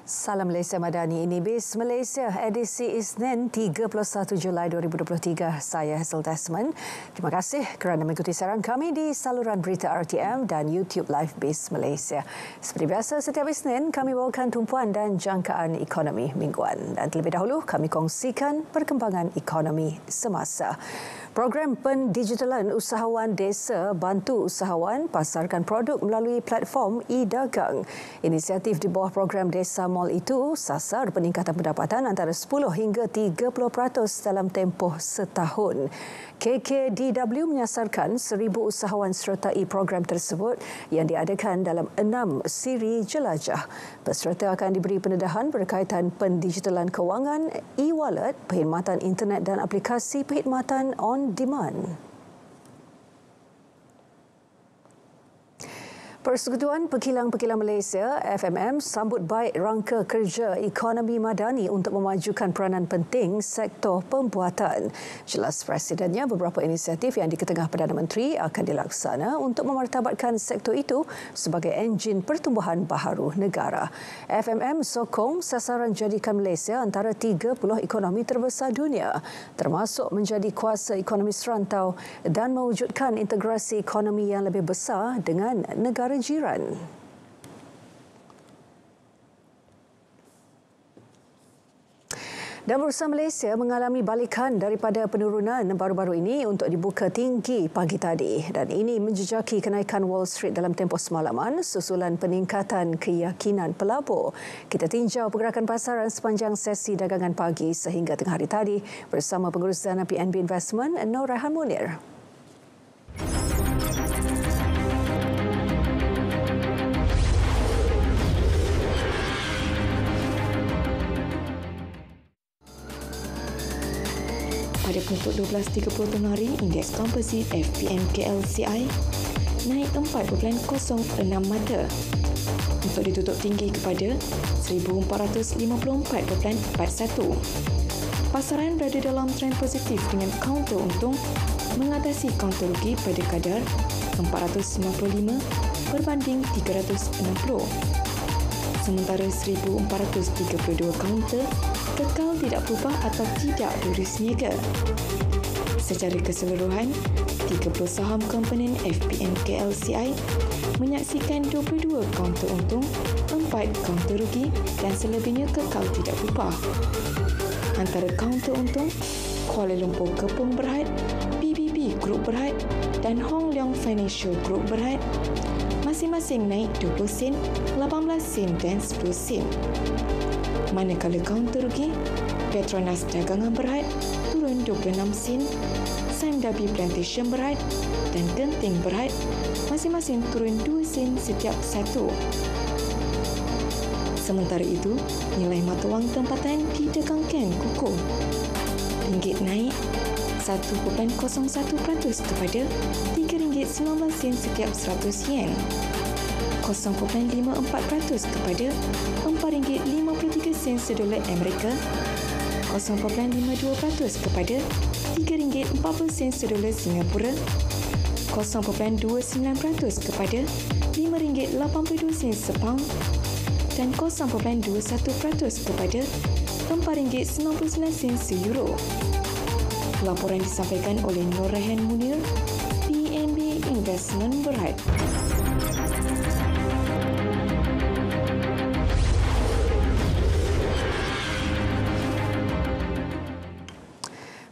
Salam Malaysia Madani, ini BIS Malaysia edisi Isnin 31 Julai 2023. Saya Hazel Desmond. Terima kasih kerana mengikuti siaran kami di saluran berita RTM dan YouTube Live BIS Malaysia. Seperti biasa, setiap Isnin kami bawakan tumpuan dan jangkaan ekonomi mingguan. Dan terlebih dahulu kami kongsikan perkembangan ekonomi semasa. Program pendigitalan usahawan desa bantu usahawan pasarkan produk melalui platform e-dagang. Inisiatif di bawah program Desa Mall itu sasar peningkatan pendapatan antara 10 hingga 30% dalam tempoh setahun. KKDW menyasarkan 1,000 usahawan sertai program tersebut yang diadakan dalam 6 siri jelajah. Peserta akan diberi pendedahan berkaitan pendigitalan kewangan, e-wallet, perkhidmatan internet dan aplikasi perkhidmatan on demand. Persekutuan Pekilang-Pekilang Malaysia (FMM) sambut baik rangka kerja ekonomi madani untuk memajukan peranan penting sektor pembuatan. Jelas Presidennya, beberapa inisiatif yang diketengah Perdana Menteri akan dilaksana untuk memartabatkan sektor itu sebagai enjin pertumbuhan baharu negara. FMM sokong sasaran jadikan Malaysia antara 30 ekonomi terbesar dunia, termasuk menjadi kuasa ekonomi serantau dan mewujudkan integrasi ekonomi yang lebih besar dengan negara jiran. Dan Bursa Malaysia mengalami balikan daripada penurunan baru-baru ini untuk dibuka tinggi pagi tadi. Dan ini menjejaki kenaikan Wall Street dalam tempoh semalaman susulan peningkatan keyakinan pelabur. Kita tinjau pergerakan pasaran sepanjang sesi dagangan pagi sehingga tengah hari tadi bersama pengurus dana PNB Investment, Nur Rehan Munir. Pada pukul 12.30 tengah hari, indeks komposit FPM-KLCI naik 4.06 mata untuk ditutup tinggi kepada 1,454.41. Pasaran berada dalam tren positif dengan kaunter untung mengatasi kaunter rugi pada kadar 495 berbanding 360. Sementara 1,432 kaunter kekal tidak berubah atau tidak berus niaga. Secara keseluruhan, 30 saham komponen FPM-KLCI menyaksikan 22 kaunter untung, 4 kaunter rugi dan selebihnya kekal tidak berubah. Antara kaunter untung, Kuala Lumpur Kepong Berhad, BBB Group Berhad dan Hong Leong Financial Group Berhad masing-masing naik 20 sen, 18 sen dan 10 sen. Manakala kaunter rugi, Petronas Dagangan Berhad turun 26 sen, Sime Darby Plantation Berhad dan Genting Berhad masing-masing turun 2 sen setiap satu. Sementara itu, nilai mata wang tempatan didegangkan kukuh. Ringgit naik 1.01% kepada RM3.19 setiap 100 yen. 0.54% kepada RM4.53 sedolar Amerika, 0.52% kepada RM3.40 sedolar Singapura, 0.29% kepada RM5.82 sepaun dan 0.21% kepada RM4.99 seeuro. Laporan disampaikan oleh Nur Rehan Munir, PNB Investment Berhad.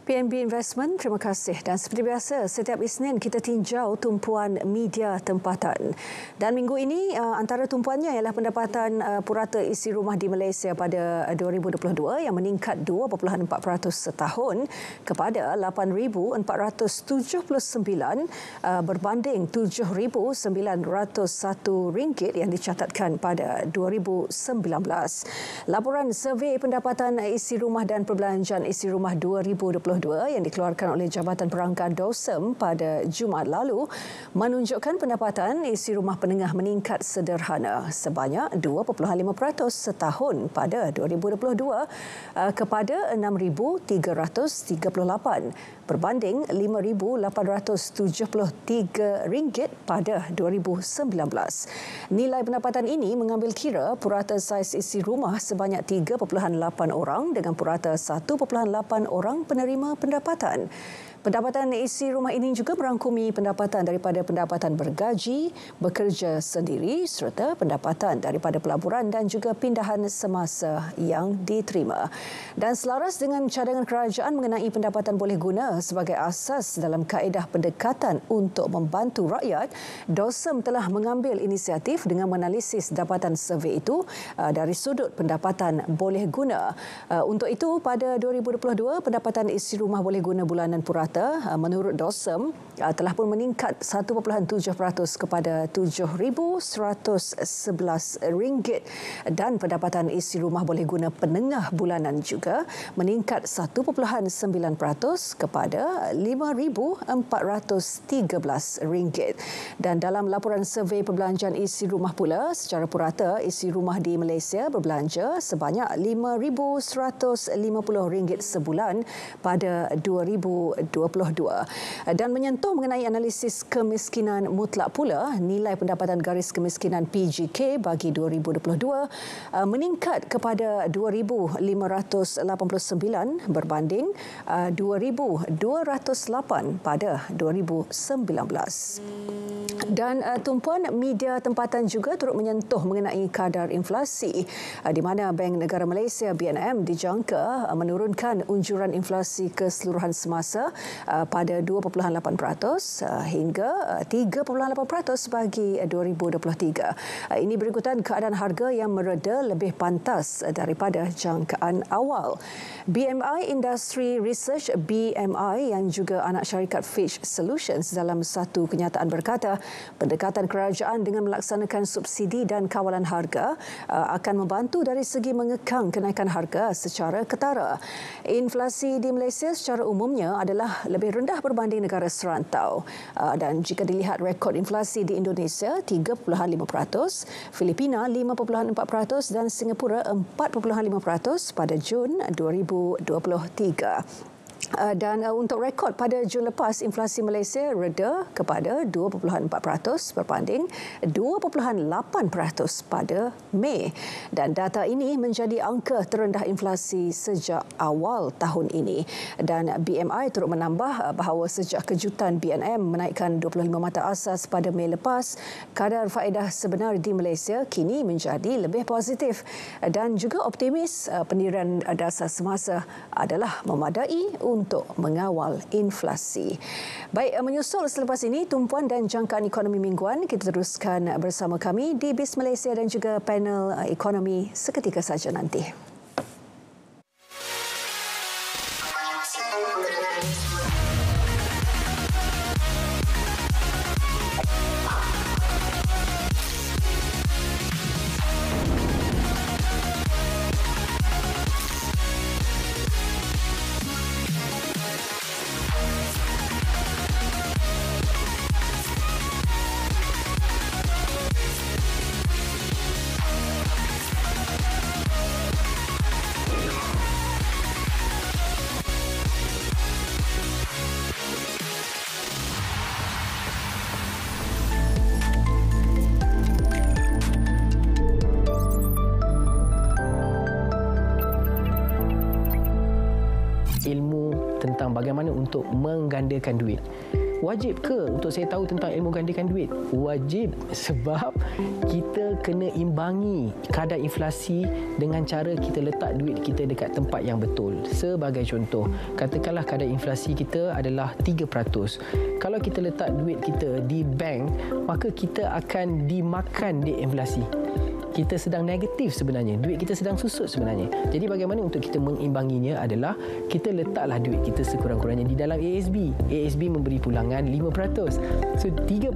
PNB Investment, terima kasih. Dan seperti biasa, setiap Isnin kita tinjau tumpuan media tempatan. Dan minggu ini, antara tumpuannya ialah pendapatan purata isi rumah di Malaysia pada 2022 yang meningkat 2.4% setahun kepada 8,479 berbanding 7,901 ringgit yang dicatatkan pada 2019. Laporan survei pendapatan isi rumah dan perbelanjaan isi rumah 2022 2022 yang dikeluarkan oleh Jabatan Perangkat DOSEM pada Jumaat lalu menunjukkan pendapatan isi rumah penengah meningkat sederhana sebanyak 2.5% setahun pada 2022 kepada RM6,338 berbanding RM5,873 pada 2019. Nilai pendapatan ini mengambil kira purata saiz isi rumah sebanyak 3.8 orang dengan purata 1.8 orang penerima pendapatan. Pendapatan isi rumah ini juga merangkumi pendapatan daripada pendapatan bergaji, bekerja sendiri serta pendapatan daripada pelaburan dan juga pindahan semasa yang diterima. Dan selaras dengan cadangan kerajaan mengenai pendapatan boleh guna sebagai asas dalam kaedah pendekatan untuk membantu rakyat, DOSEM telah mengambil inisiatif dengan menanalisis dapatan survey itu dari sudut pendapatan boleh guna. Untuk itu, pada 2022, pendapatan isi rumah boleh guna bulanan purata menurut DOSEM telah pun meningkat 1.7% kepada RM7,111 dan pendapatan isi rumah boleh guna penengah bulanan juga meningkat 1.9% kepada RM5,413. Dan dalam laporan survei perbelanjaan isi rumah pula, secara purata isi rumah di Malaysia berbelanja sebanyak RM5,150 sebulan pada 2022. Dan menyentuh mengenai analisis kemiskinan mutlak pula, nilai pendapatan garis kemiskinan PGK bagi 2022 meningkat kepada RM2,589 berbanding RM2,208 pada 2019. Dan tumpuan media tempatan juga turut menyentuh mengenai kadar inflasi di mana Bank Negara Malaysia BNM dijangka menurunkan unjuran inflasi keseluruhan semasa pada 2.8% hingga 3.8% bagi 2023. Ini berikutan keadaan harga yang mereda lebih pantas daripada jangkaan awal. BMI Industry Research BMI yang juga anak syarikat Fitch Solutions dalam satu kenyataan berkata, pendekatan kerajaan dengan melaksanakan subsidi dan kawalan harga akan membantu dari segi mengekang kenaikan harga secara ketara. Inflasi di Malaysia secara umumnya adalah lebih rendah berbanding negara serantau. Dan jika dilihat rekod inflasi di Indonesia 3.5%, Filipina 5.4% dan Singapura 4.5% pada Jun 2023. Dan untuk rekod pada Jun lepas, inflasi Malaysia reda kepada 2.4% berbanding 2.8% pada Mei. Dan data ini menjadi angka terendah inflasi sejak awal tahun ini. Dan BMI turut menambah bahawa sejak kejutan BNM menaikkan 25 mata asas pada Mei lepas, kadar faedah sebenar di Malaysia kini menjadi lebih positif dan juga optimis pendirian dasar semasa adalah memadai untuk mengawal inflasi. Baik, menyusul selepas ini tumpuan dan jangkaan ekonomi mingguan, kita teruskan bersama kami di BIS Malaysia dan juga panel ekonomi seketika saja nanti. Ilmu tentang bagaimana untuk menggandakan duit. Wajib ke untuk saya tahu tentang ilmu gandakan duit? Wajib, sebab kita kena imbangi kadar inflasi dengan cara kita letak duit kita dekat tempat yang betul. Sebagai contoh, katakanlah kadar inflasi kita adalah 3%. Kalau kita letak duit kita di bank, maka kita akan dimakan di inflasi. kita sedang negatif sebenarnya. Duit kita sedang susut sebenarnya. Jadi bagaimana untuk kita mengimbanginya adalah kita letaklah duit kita sekurang-kurangnya di dalam ASB. ASB memberi pulangan 5%. So 3%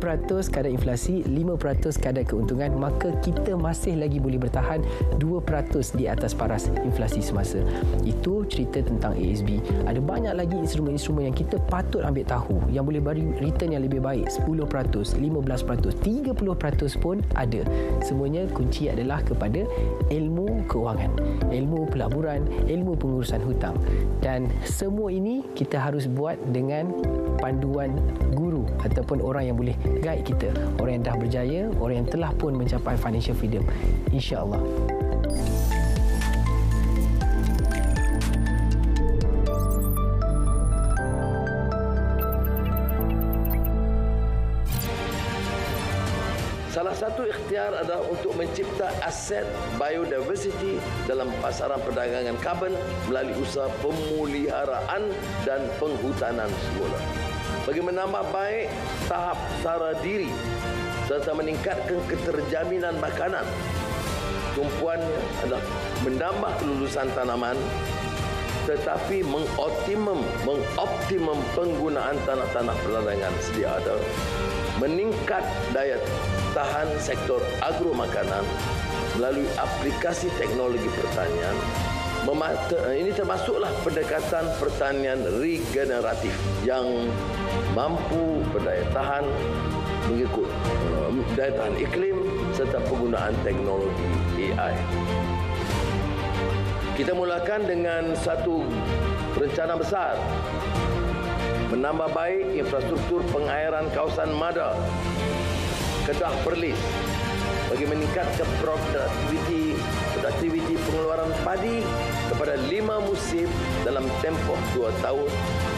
kadar inflasi, 5% kadar keuntungan, maka kita masih lagi boleh bertahan 2% di atas paras inflasi semasa. Itu cerita tentang ASB. Ada banyak lagi instrumen-instrumen yang kita patut ambil tahu yang boleh beri return yang lebih baik. 10%, 15%, 30% pun ada. Semuanya kunci adalah kepada ilmu keuangan, ilmu pelaburan, ilmu pengurusan hutang. Dan semua ini kita harus buat dengan panduan guru ataupun orang yang boleh guide kita. Orang yang dah berjaya, orang yang telah pun mencapai financial freedom. InsyaAllah. Salah satu ikhtiar adalah untuk mencipta aset biodiversity dalam pasaran perdagangan karbon melalui usaha pemuliharaan dan penghutanan semula. Bagi menambah baik tahap sara diri serta meningkatkan keterjaminan makanan, tumpuannya adalah menambah kelulusan tanaman tetapi mengoptimum penggunaan tanah-tanah perladangan sedia ada, meningkat daya tahan sektor agro makanan melalui aplikasi teknologi pertanian. Ini termasuklah pendekatan pertanian regeneratif yang mampu berdaya tahan mengikut daya tahan iklim serta penggunaan teknologi AI. Kita mulakan dengan satu rencana besar menambah baik infrastruktur pengairan kawasan Mada, Kedah Perlis bagi meningkatkan produktiviti pengeluaran padi kepada 5 musim dalam tempoh 2 tahun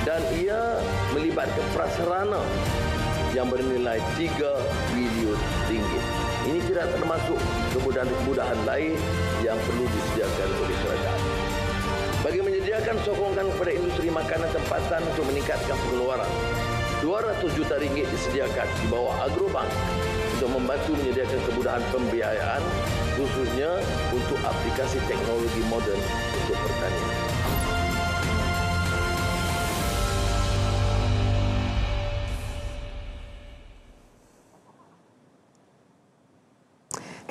dan ia melibatkan prasarana yang bernilai 3 bilion ringgit. Ini tidak termasuk kemudahan-kemudahan lain yang perlu disediakan oleh kerajaan. Bagi menyediakan sokongan kepada industri makanan tempatan untuk meningkatkan pengeluaran, 200 juta ringgit disediakan di bawah Agrobank untuk membantu menyediakan kemudahan pembiayaan khususnya untuk aplikasi teknologi moden untuk pertanian.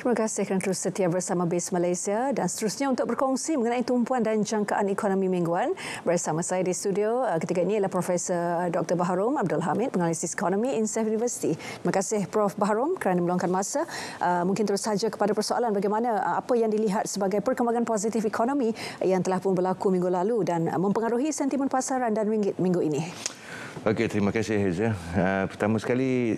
Terima kasih kerana terus setia bersama Base Malaysia dan seterusnya untuk berkongsi mengenai tumpuan dan jangkaan ekonomi mingguan. Bersama saya di studio ketika ini adalah Profesor Dr. Baharom Abdul Hamid, penganalisis ekonomi INSAF University. Terima kasih Prof. Baharom kerana meluangkan masa. Mungkin terus saja kepada persoalan bagaimana apa yang dilihat sebagai perkembangan positif ekonomi yang telah pun berlaku minggu lalu dan mempengaruhi sentimen pasaran dan ringgit minggu ini. Okey, terima kasih Heza. Pertama sekali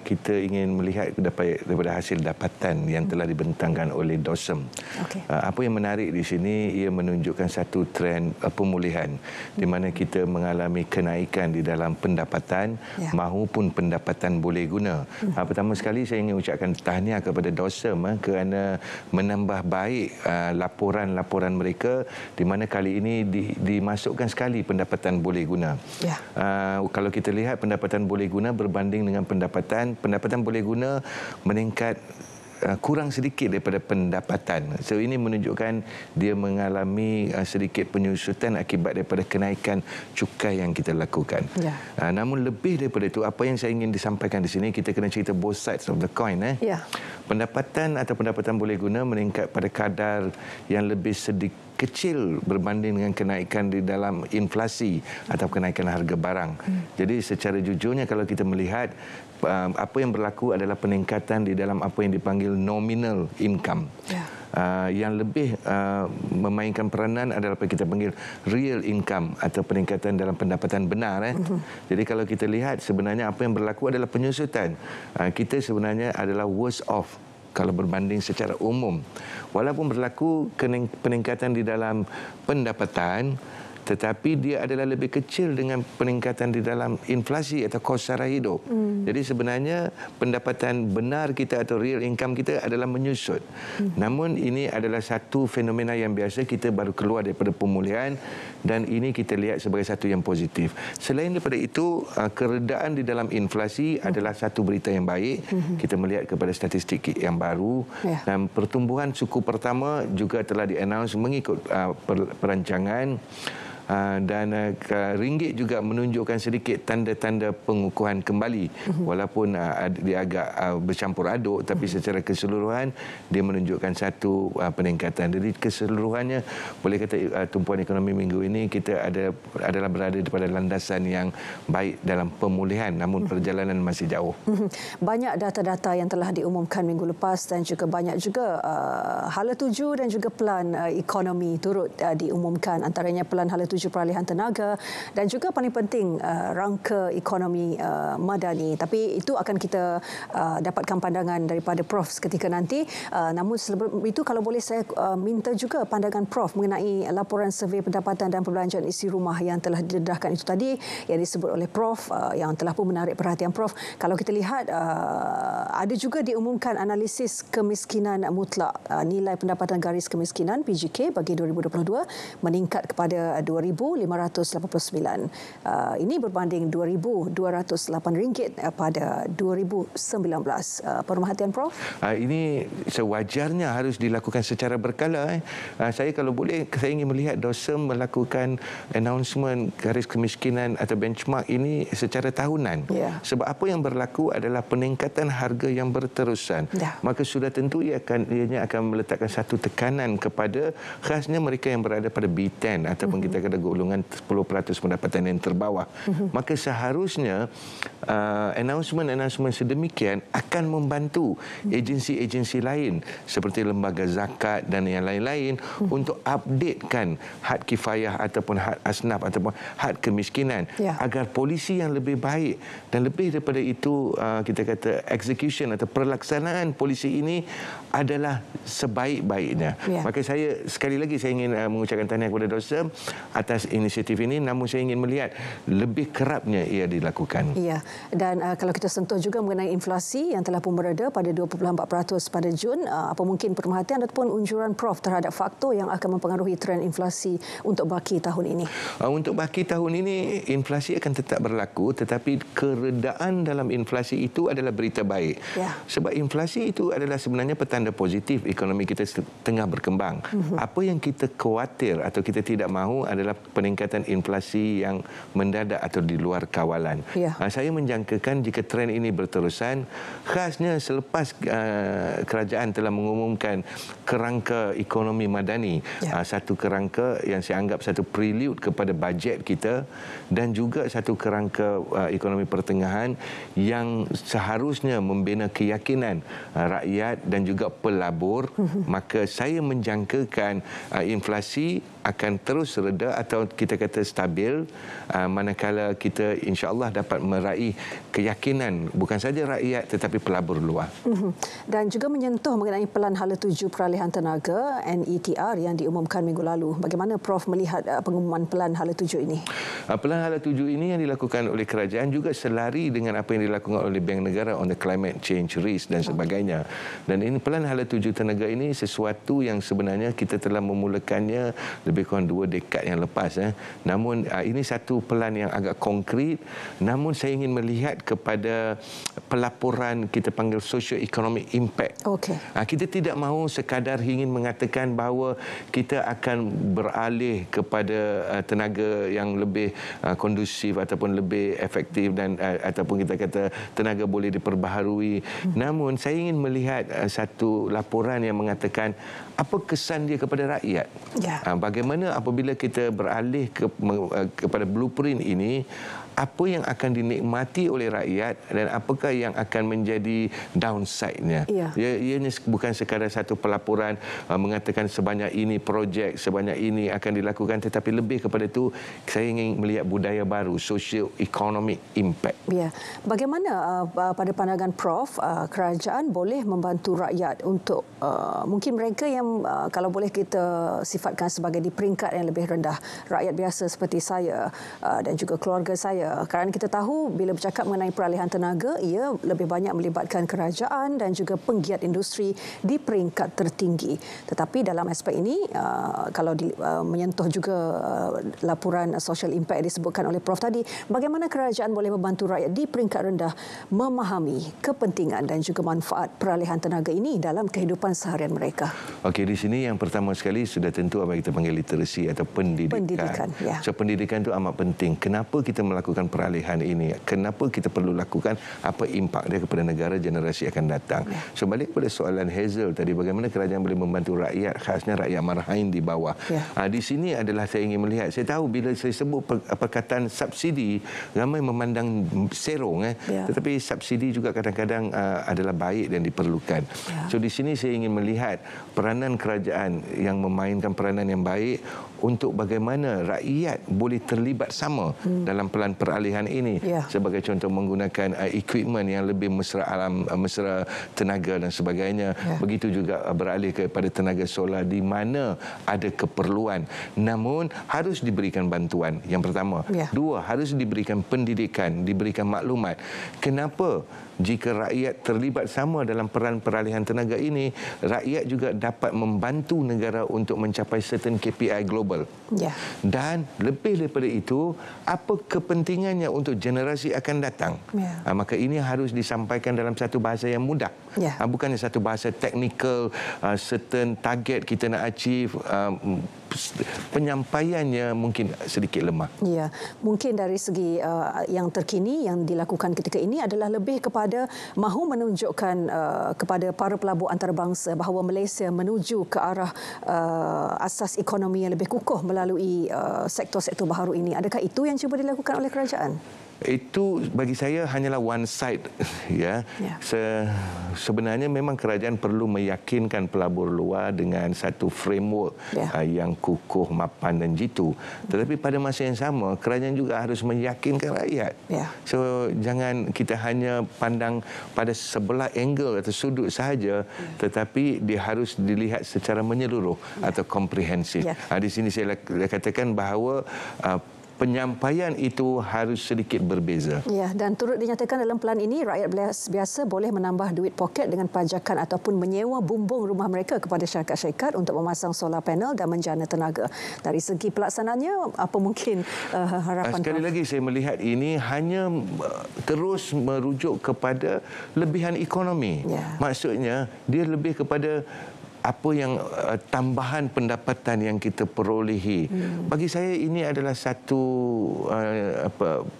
kita ingin melihat daripada hasil dapatan yang telah dibentangkan oleh DOSM. Okay. Apa yang menarik di sini, ia menunjukkan satu trend pemulihan di mana kita mengalami kenaikan di dalam pendapatan maupun pendapatan boleh guna. Pertama sekali saya ingin ucapkan tahniah kepada DOSM kerana menambah baik laporan-laporan mereka di mana kali ini dimasukkan sekali pendapatan boleh guna. Kalau kita lihat pendapatan boleh guna berbanding dengan pendapatan boleh guna meningkat kurang sedikit daripada pendapatan. So ini menunjukkan dia mengalami sedikit penyusutan akibat daripada kenaikan cukai yang kita lakukan. Namun lebih daripada itu, apa yang saya ingin disampaikan di sini, kita kena cerita both sides of the coin. Pendapatan atau pendapatan boleh guna meningkat pada kadar yang lebih sedikit kecil berbanding dengan kenaikan di dalam inflasi atau kenaikan harga barang. Jadi secara jujurnya kalau kita melihat apa yang berlaku adalah peningkatan di dalam apa yang dipanggil nominal income. Yang lebih memainkan peranan adalah apa kita panggil real income atau peningkatan dalam pendapatan benar. Jadi kalau kita lihat sebenarnya apa yang berlaku adalah penyusutan. Kita sebenarnya adalah worse off kalau berbanding secara umum. Walaupun berlaku peningkatan di dalam pendapatan, tetapi dia adalah lebih kecil dengan peningkatan di dalam inflasi atau kos sara hidup. Jadi sebenarnya pendapatan benar kita atau real income kita adalah menyusut. Namun ini adalah satu fenomena yang biasa, kita baru keluar daripada pemulihan dan ini kita lihat sebagai satu yang positif. Selain daripada itu, keredaan di dalam inflasi adalah satu berita yang baik. Kita melihat kepada statistik yang baru dan pertumbuhan suku pertama juga telah di-announce mengikut perancangan. Dan ringgit juga menunjukkan sedikit tanda-tanda pengukuhan kembali, walaupun dia agak bercampur aduk, tapi secara keseluruhan dia menunjukkan satu peningkatan. Jadi keseluruhannya boleh kata tumpuan ekonomi minggu ini kita adalah berada pada landasan yang baik dalam pemulihan, namun perjalanan masih jauh. Banyak data-data yang telah diumumkan minggu lepas dan juga banyak juga hala tuju dan juga pelan ekonomi turut diumumkan, antaranya pelan hala tuju peralihan tenaga dan juga paling penting rangka ekonomi madani. Tapi itu akan kita dapatkan pandangan daripada Prof seketika nanti. Namun sebelum itu, kalau boleh saya minta juga pandangan Prof mengenai laporan survei pendapatan dan perbelanjaan isi rumah yang telah didedahkan itu tadi, yang disebut oleh Prof, yang telah pun menarik perhatian Prof. Kalau kita lihat ada juga diumumkan analisis kemiskinan mutlak, nilai pendapatan garis kemiskinan PGK bagi 2022 meningkat kepada 2,589. Ini berbanding RM2,208 pada 2019. Perhatian Prof? Ini sewajarnya harus dilakukan secara berkala. Saya kalau boleh, saya ingin melihat DOSEM melakukan announcement garis kemiskinan atau benchmark ini secara tahunan. Sebab apa yang berlaku adalah peningkatan harga yang berterusan. Maka sudah tentu ianya akan meletakkan satu tekanan kepada khasnya mereka yang berada pada B10 ataupun kita kata golongan 10% pendapatan yang terbawah. Maka seharusnya announcement sedemikian akan membantu agensi-agensi lain seperti lembaga zakat dan yang lain-lain untuk updatekan had kifayah ataupun had asnaf ataupun had kemiskinan agar polisi yang lebih baik dan lebih daripada itu kita kata execution atau pelaksanaan polisi ini adalah sebaik-baiknya. Maka saya sekali lagi saya ingin mengucapkan tahniah kepada DOSEM atas inisiatif ini, namun saya ingin melihat lebih kerapnya ia dilakukan. Ya, dan kalau kita sentuh juga mengenai inflasi yang telah pun berada pada 2.4% pada Jun, apa mungkin pemerhatian ataupun unjuran Prof terhadap faktor yang akan mempengaruhi trend inflasi untuk baki tahun ini? Untuk baki tahun ini, inflasi akan tetap berlaku, tetapi keredaan dalam inflasi itu adalah berita baik. Sebab inflasi itu adalah sebenarnya petanda positif ekonomi kita tengah berkembang. Apa yang kita khawatir atau kita tidak mahu adalah peningkatan inflasi yang mendadak atau di luar kawalan. Saya menjangkakan jika trend ini berterusan, khasnya selepas kerajaan telah mengumumkan kerangka ekonomi madani, satu kerangka yang saya anggap satu prelude kepada bajet kita dan juga satu kerangka ekonomi pertengahan yang seharusnya membina keyakinan rakyat dan juga pelabur, maka saya menjangkakan inflasi akan terus reda atau kita kata stabil manakala kita insya-Allah dapat meraih keyakinan bukan saja rakyat tetapi pelabur luar. Dan juga menyentuh mengenai pelan hala tuju peralihan tenaga NETR yang diumumkan minggu lalu. Bagaimana Prof melihat pengumuman pelan hala tuju ini? Pelan hala tuju ini yang dilakukan oleh kerajaan juga selari dengan apa yang dilakukan oleh Bank Negara on the climate change risk dan sebagainya. Dan ini pelan hala tuju tenaga ini sesuatu yang sebenarnya kita telah memulakannya lebih kurang 2 dekad yang lepas. Namun ini satu pelan yang agak konkret, namun saya ingin melihat kepada pelaporan kita panggil socio-economic impact. Kita tidak mahu sekadar ingin mengatakan bahawa kita akan beralih kepada tenaga yang lebih kondusif ataupun lebih efektif dan ataupun kita kata tenaga boleh diperbaharui. Namun saya ingin melihat satu laporan yang mengatakan apa kesan dia kepada rakyat. Bagaimana apabila kita beralih kepada blueprint ini, apa yang akan dinikmati oleh rakyat dan apakah yang akan menjadi downside-nya. Ianya bukan sekadar satu pelaporan mengatakan sebanyak ini projek, sebanyak ini akan dilakukan, tetapi lebih kepada itu saya ingin melihat budaya baru, socio-economic impact. Bagaimana pada pandangan Prof, kerajaan boleh membantu rakyat untuk mungkin mereka yang kalau boleh kita sifatkan sebagai di peringkat yang lebih rendah. Rakyat biasa seperti saya dan juga keluarga saya. Kerana kita tahu bila bercakap mengenai peralihan tenaga, ia lebih banyak melibatkan kerajaan dan juga penggiat industri di peringkat tertinggi. Tetapi dalam aspek ini, kalau menyentuh juga laporan social impact disebutkan oleh Prof tadi, bagaimana kerajaan boleh membantu rakyat di peringkat rendah memahami kepentingan dan juga manfaat peralihan tenaga ini dalam kehidupan seharian mereka. Okey, di sini yang pertama sekali sudah tentu apa kita panggil literasi atau pendidikan. Ya. So pendidikan itu amat penting. Kenapa kita melakukan peralihan ini? Kenapa kita perlu lakukan? Apa impak dia kepada negara generasi akan datang? Ya. So balik kepada soalan Hazel tadi, bagaimana kerajaan boleh membantu rakyat, khasnya rakyat marhain di bawah. Ya. Di sini adalah saya ingin melihat. Saya tahu bila saya sebut perkataan subsidi, ramai memandang serong. Ya. Tetapi subsidi juga kadang-kadang adalah baik dan diperlukan. Ya. So di sini saya ingin melihat peranan kerajaan yang memainkan peranan yang baik untuk bagaimana rakyat boleh terlibat sama dalam pelan peralihan ini. Ya. Sebagai contoh menggunakan equipment yang lebih mesra alam, mesra tenaga dan sebagainya. Ya. Begitu juga beralih kepada tenaga solar di mana ada keperluan. Namun harus diberikan bantuan. Yang pertama. Ya. Dua, harus diberikan pendidikan, diberikan maklumat. Kenapa? Jika rakyat terlibat sama dalam peran peralihan tenaga ini, rakyat juga dapat membantu negara untuk mencapai certain KPI global. Ya. Dan lebih daripada itu, apa kepentingannya untuk generasi akan datang? Ya. Maka ini harus disampaikan dalam satu bahasa yang mudah. Ya. Bukannya satu bahasa teknikal, certain target kita nak achieve, penyampaiannya mungkin sedikit lemah. Ya, mungkin dari segi yang terkini yang dilakukan ketika ini adalah lebih kepada mahu menunjukkan kepada para pelabur antarabangsa bahawa Malaysia menuju ke arah asas ekonomi yang lebih kukuh melalui sektor-sektor baharu ini. Adakah itu yang cuba dilakukan oleh kerajaan? Itu bagi saya hanyalah one side, ya. Sebenarnya memang kerajaan perlu meyakinkan pelabur luar dengan satu framework yang kukuh, mapan dan jitu. Tetapi pada masa yang sama, kerajaan juga harus meyakinkan rakyat. So jangan kita hanya pandang pada sebelah angle atau sudut sahaja, tetapi dia harus dilihat secara menyeluruh atau komprehensif. Di sini saya katakan bahawa penyampaian itu harus sedikit berbeza. Ya, dan turut dinyatakan dalam pelan ini rakyat biasa boleh menambah duit poket dengan pajakan ataupun menyewa bumbung rumah mereka kepada syarikat-syarikat untuk memasang solar panel dan menjana tenaga. Dari segi pelaksanaannya, apa mungkin harapan? Sekali lagi saya melihat ini hanya terus merujuk kepada lebihan ekonomi. Maksudnya dia lebih kepada apa yang tambahan pendapatan yang kita perolehi. Bagi saya ini adalah satu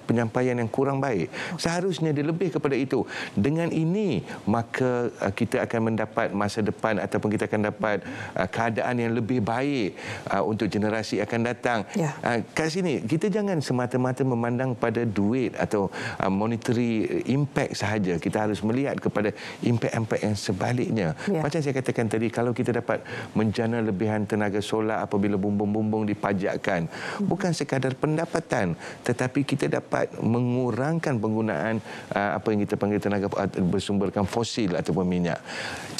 penyampaian yang kurang baik. Seharusnya dia lebih kepada itu. Dengan ini maka kita akan mendapat masa depan ataupun kita akan dapat keadaan yang lebih baik untuk generasi akan datang. Kat sini kita jangan semata-mata memandang pada duit atau monetary impact sahaja. Kita harus melihat kepada impact-impact yang sebaliknya. Macam saya katakan tadi, kalau kita dapat menjana lebihan tenaga solar apabila bumbung-bumbung dipajakkan, bukan sekadar pendapatan, tetapi kita dapat mengurangkan penggunaan apa yang kita panggil tenaga bersumberkan fosil ataupun minyak.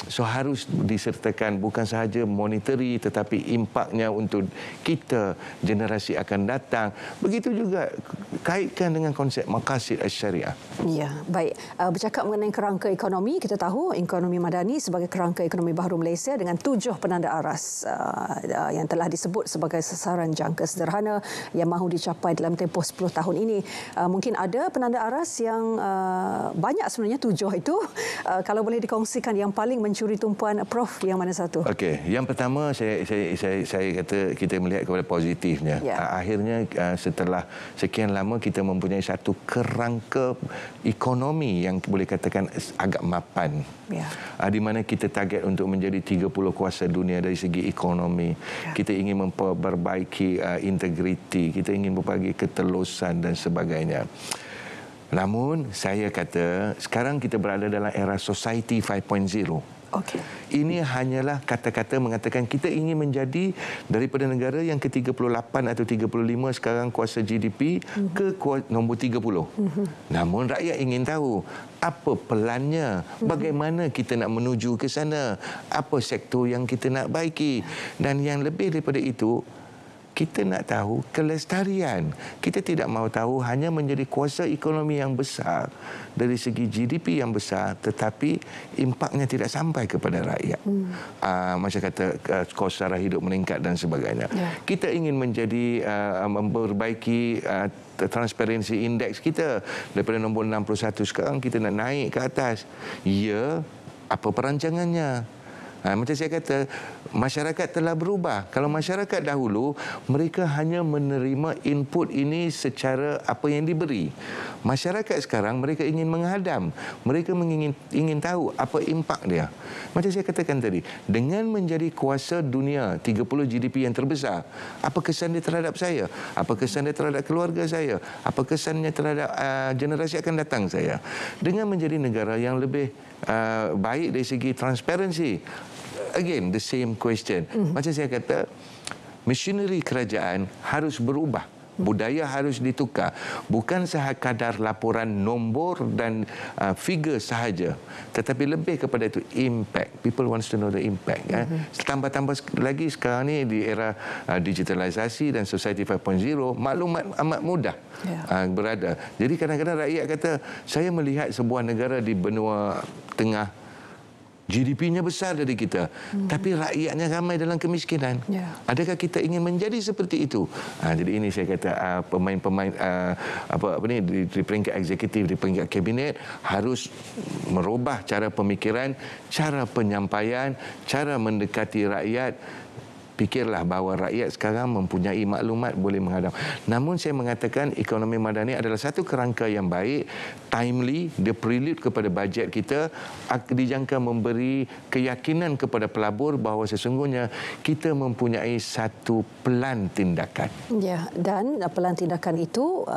So harus disertakan bukan sahaja monetary tetapi impaknya untuk kita generasi akan datang. Begitu juga kaitkan dengan konsep maqasid asy-syariah. Ya, baik. Bercakap mengenai kerangka ekonomi, kita tahu ekonomi madani sebagai kerangka ekonomi baharu Malaysia dengan 7 penanda aras yang telah disebut sebagai sasaran jangka sederhana yang mahu dicapai dalam tempoh 10 tahun ini. Mungkin ada penanda aras yang banyak sebenarnya 7 itu. Kalau boleh dikongsikan yang paling mencuri tumpuan Prof, yang mana satu? Okey, yang pertama saya kata kita melihat kepada positifnya. Akhirnya setelah sekian lama kita mempunyai satu kerangka ekonomi yang boleh katakan agak mapan. Di mana kita target untuk menjadi 30 kuasa dunia dari segi ekonomi. Kita ingin memperbaiki integriti, kita ingin berbagi ketelusan dan sebagainya. Namun saya kata sekarang kita berada dalam era society 5.0. Ini hanyalah kata-kata mengatakan kita ingin menjadi daripada negara yang ke-38 atau 35 sekarang kuasa GDP ke nombor 30. Namun rakyat ingin tahu apa pelannya, bagaimana kita nak menuju ke sana, apa sektor yang kita nak baiki, dan yang lebih daripada itu, kita nak tahu kelestarian. Kita tidak mahu tahu hanya menjadi kuasa ekonomi yang besar dari segi GDP yang besar, tetapi impaknya tidak sampai kepada rakyat. Macam kata kos sara hidup meningkat dan sebagainya. Kita ingin menjadi memperbaiki transparency index kita daripada nombor 61 sekarang kita nak naik ke atas. Ya, apa perancangannya? Macam saya kata, masyarakat telah berubah. Kalau masyarakat dahulu, mereka hanya menerima input ini secara apa yang diberi. Masyarakat sekarang, mereka ingin menghadam. Mereka ingin tahu apa impak dia. Macam saya katakan tadi, dengan menjadi kuasa dunia 30 GDP yang terbesar, apa kesan dia terhadap saya? Apa kesan dia terhadap keluarga saya? Apa kesannya terhadap generasi akan datang saya? Dengan menjadi negara yang lebih baik dari segi transparansi, again the same question. Macam saya kata, machinery kerajaan harus berubah, budaya harus ditukar, bukan sekadar laporan nombor dan figure sahaja, tetapi lebih kepada itu impact. People wants to know the impact. Tambah-tambah lagi sekarang ni di era digitalisasi dan society 5.0, maklumat amat mudah berada. Jadi kadang-kadang rakyat kata, saya melihat sebuah negara di benua tengah, GDP-nya besar dari kita, tapi rakyatnya ramai dalam kemiskinan. Adakah kita ingin menjadi seperti itu? Jadi ini saya kata pemain-pemain di peringkat eksekutif, di peringkat kabinet harus merubah cara pemikiran, cara penyampaian, cara mendekati rakyat. Fikirlah bahawa rakyat sekarang mempunyai maklumat, boleh menghadap. Namun saya mengatakan ekonomi madani adalah satu kerangka yang baik, timely, dia prelude kepada bajet kita, dijangka memberi keyakinan kepada pelabur bahawa sesungguhnya kita mempunyai satu pelan tindakan. Ya, dan pelan tindakan itu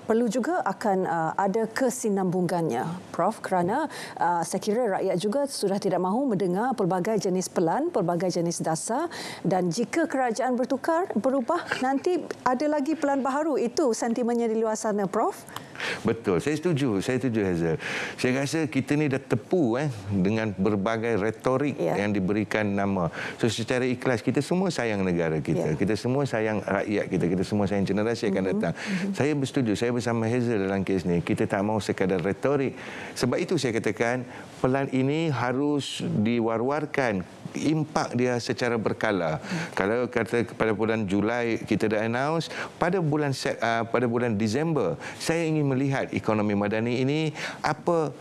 perlu juga akan ada kesinambungannya, Prof, kerana saya kira rakyat juga sudah tidak mahu mendengar pelbagai jenis pelan, pelbagai jenis dasar, dan jika kerajaan berubah, nanti ada lagi pelan baharu. Itu sentimennya di luar sana, Prof. Betul, saya setuju Hazel. Saya rasa kita ni dah tepu dengan berbagai retorik yang diberikan nama. So secara ikhlas, kita semua sayang negara kita, kita semua sayang rakyat kita, kita semua sayang generasi akan datang. Saya bersetuju, saya bersama Hazel dalam kes ni. Kita tak mahu sekadar retorik. Sebab itu saya katakan pelan ini harus diwar-warkan, impak dia secara berkala. Kalau kata pada bulan Julai kita dah announce, pada bulan Disember saya ingin melihat ekonomi madani ini apa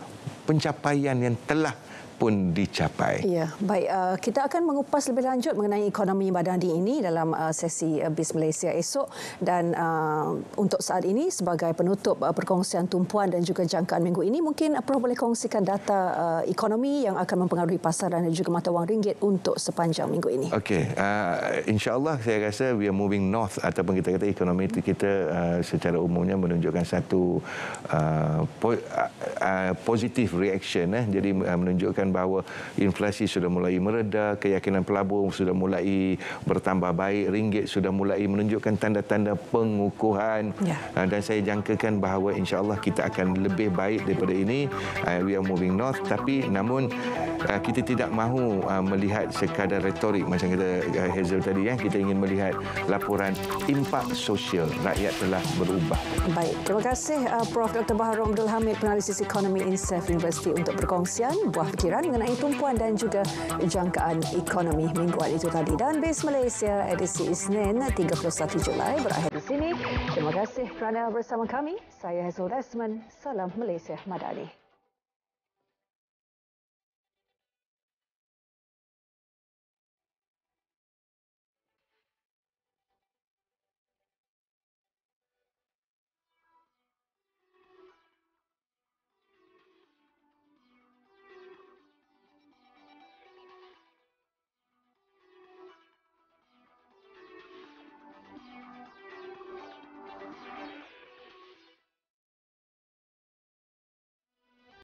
pencapaian yang telah pun dicapai. Ya, baik. Kita akan mengupas lebih lanjut mengenai ekonomi madani ini dalam sesi BIS Malaysia esok, dan untuk saat ini sebagai penutup perkongsian tumpuan dan juga jangkaan minggu ini, mungkin Prof boleh kongsikan data ekonomi yang akan mempengaruhi pasaran dan juga mata wang ringgit untuk sepanjang minggu ini. Okey, insya-Allah saya rasa we are moving north, ataupun kita kata ekonomi kita secara umumnya menunjukkan satu positive reaction, jadi menunjukkan bahawa inflasi sudah mulai mereda, keyakinan pelabur sudah mulai bertambah baik, ringgit sudah mulai menunjukkan tanda-tanda pengukuhan, dan saya jangkakan bahawa insya-Allah kita akan lebih baik daripada ini. We are moving north, tapi namun kita tidak mahu melihat sekadar retorik macam kata Hazel tadi, kita ingin melihat laporan impak sosial, rakyat telah berubah. Baik, terima kasih Prof Dr. Baharul Abdul Hamid, penalisis ekonomi INSAF Universiti, untuk perkongsian buah fikiran mengenai tumpuan dan juga jangkaan ekonomi mingguan itu tadi. Dan BIS Malaysia edisi Isnin 31 Julai berakhir di sini. Terima kasih kerana bersama kami. Saya Hazel Desmond. Salam Malaysia Madani.